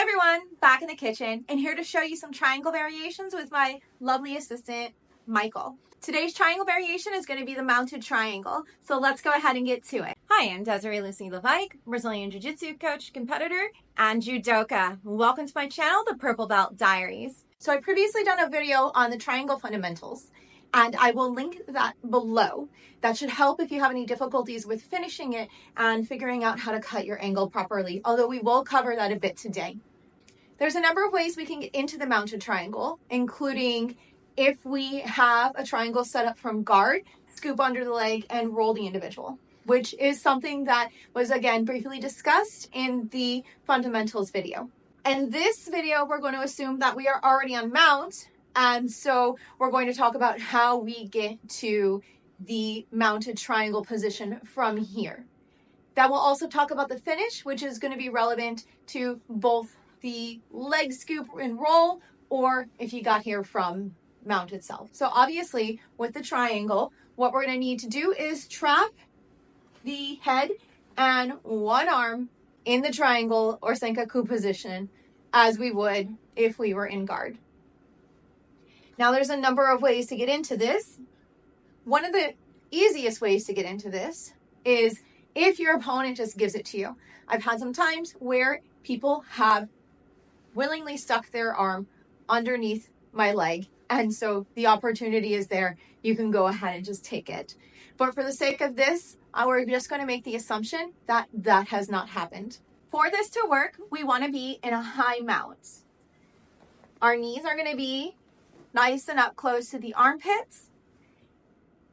everyone, back in the kitchen and here to show you some triangle variations with my lovely assistant, Michael. Today's triangle variation is going to be the mounted triangle, so let's go ahead and get to it. Hi, I'm Desiree Lussier-Levesque, Brazilian Jiu Jitsu coach, competitor, and Judoka. Welcome to my channel, The Purple Belt Diaries. So I previously done a video on the triangle fundamentals, and I will link that below. That should help if you have any difficulties with finishing it and figuring out how to cut your angle properly, although we will cover that a bit today. There's a number of ways we can get into the mounted triangle, including if we have a triangle set up from guard, scoop under the leg and roll the individual, which is something that was again briefly discussed in the fundamentals video. In this video, we're going to assume that we are already on mount, and so we're going to talk about how we get to the mounted triangle position from here. That will also talk about the finish, which is going to be relevant to both the leg scoop and roll, or if you got here from mount itself. So obviously with the triangle, what we're going to need to do is trap the head and one arm in the triangle or Sankaku position as we would if we were in guard. Now there's a number of ways to get into this. One of the easiest ways to get into this is if your opponent just gives it to you. I've had some times where people have willingly stuck their arm underneath my leg, and so the opportunity is there. You can go ahead and just take it. But for the sake of this, we're just going to make the assumption that that has not happened. For this to work, we want to be in a high mount. Our knees are going to be nice and up close to the armpits,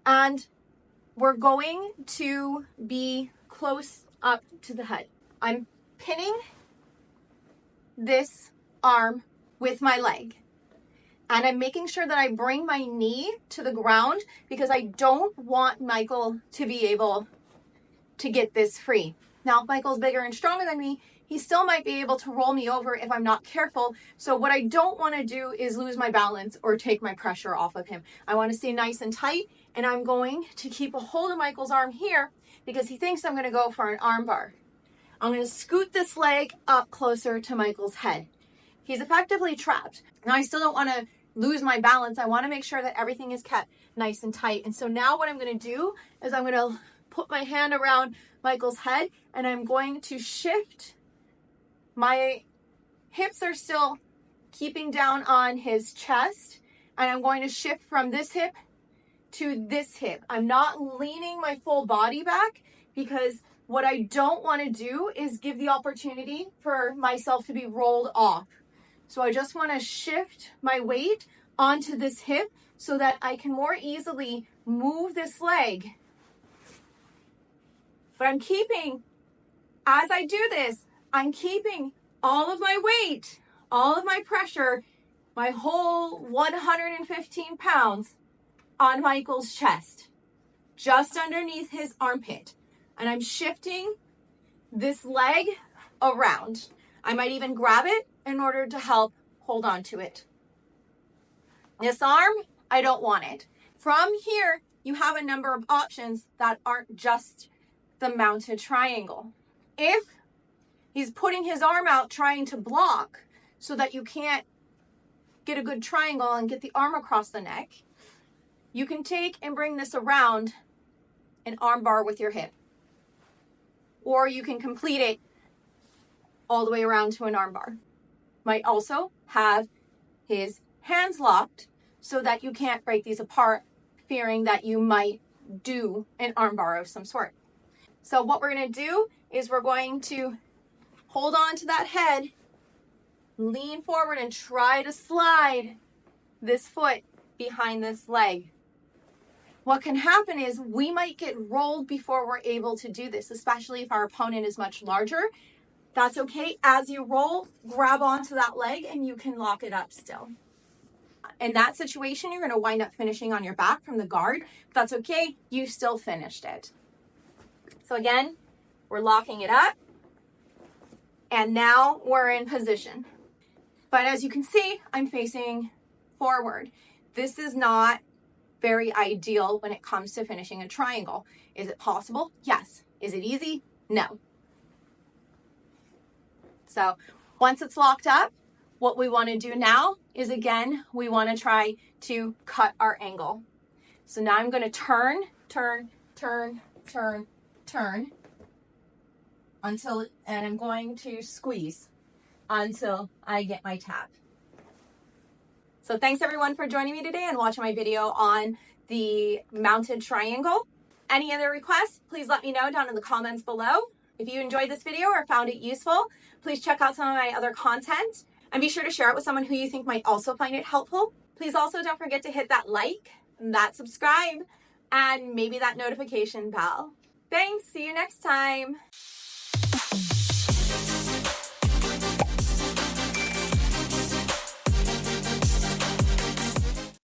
and we're going to be close up to the head. I'm pinning this arm with my leg, and I'm making sure that I bring my knee to the ground because I don't want Michael to be able to get this free. Now, if Michael's bigger and stronger than me, he still might be able to roll me over if I'm not careful. So what I don't want to do is lose my balance or take my pressure off of him. I want to stay nice and tight, and I'm going to keep a hold of Michael's arm here because he thinks I'm going to go for an arm bar. I'm going to scoot this leg up closer to Michael's head. He's effectively trapped. Now I still don't want to lose my balance. I want to make sure that everything is kept nice and tight. And so now what I'm going to do is I'm going to put my hand around Michael's head, and I'm going to shift. My hips are still keeping down on his chest, and I'm going to shift from this hip to this hip. I'm not leaning my full body back because what I don't want to do is give the opportunity for myself to be rolled off. So I just want to shift my weight onto this hip so that I can more easily move this leg. But I'm keeping, as I do this, I'm keeping all of my weight, all of my pressure, my whole 115 pounds on Michael's chest, just underneath his armpit. And I'm shifting this leg around. I might even grab it in order to help hold on to it. This arm, I don't want it. From here, you have a number of options that aren't just the mounted triangle. If he's putting his arm out trying to block so that you can't get a good triangle and get the arm across the neck, you can take and bring this around an arm bar with your hip. Or you can complete it all the way around to an arm bar. Might also have his hands locked so that you can't break these apart, fearing that you might do an arm bar of some sort. So what we're going to do is we're going to hold on to that head, lean forward, and try to slide this foot behind this leg. What can happen is we might get rolled before we're able to do this, especially if our opponent is much larger. That's okay. As you roll, grab onto that leg and you can lock it up still. In that situation, you're going to wind up finishing on your back from the guard. That's okay. You still finished it. So again, we're locking it up. And now we're in position. But as you can see, I'm facing forward. This is not very ideal when it comes to finishing a triangle. Is it possible? Yes. Is it easy? No. So Once it's locked up, what we want to do now is, again, we want to try to cut our angle. So now I'm going to turn until, and I'm going to squeeze until I get my tap. So thanks everyone for joining me today and watching my video on the mounted triangle. Any other requests, please let me know down in the comments below. If you enjoyed this video or found it useful, please check out some of my other content and be sure to share it with someone who you think might also find it helpful. Please also don't forget to hit that like, that subscribe, and maybe that notification bell. Thanks, see you next time.